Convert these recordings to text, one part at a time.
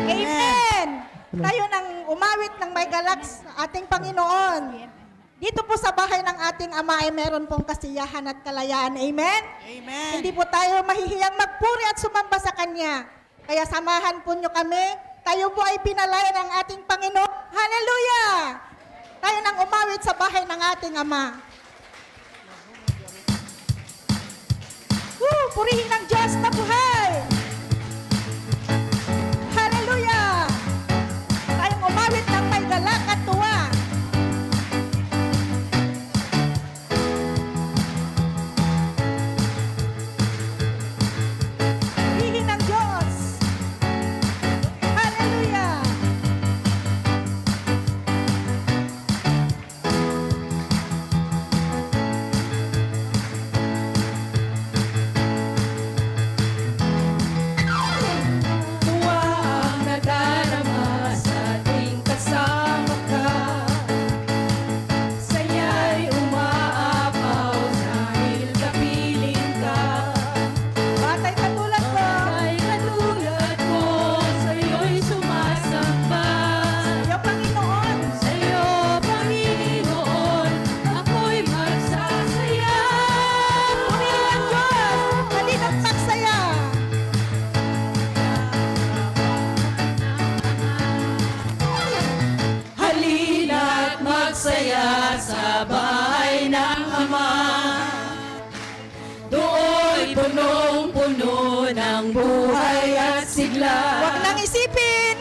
Amen! Tayo nang umawit ng may galak sa ating Panginoon. Dito po sa bahay ng ating Ama ay meron pong kasiyahan at kalayaan. Amen? Amen. Hindi po tayo mahihiyang magpuri at sumamba sa Kanya. Kaya samahan po nyo kami. Tayo po ay pinalaya ng ating Panginoon. Hallelujah! Tayo nang umawit sa bahay ng ating Ama. Purihin ang Diyos na buhay! Hallelujah! Tayong umawit ng may galak at tuwa. Purihin ang Diyos! Hallelujah! Tuwa ang nadarama sa ating kasama ka. Saya'y umaapaw dahil kapiling ka. Batay katulad ko, Ay katulad ko, sa'yo'y sumasamba. sa'yo Panginoon. Sa'yo, Panginoon, ako'y magsasaya. Purihin ang Diyos! Halina't magsaya! Halina't magsaya sa bahay ng Ama. Do'y punong-puno ng buhay at sigla. Huwag nang isipin!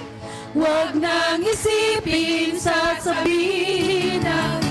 Huwag nang isipin, sasabihin ng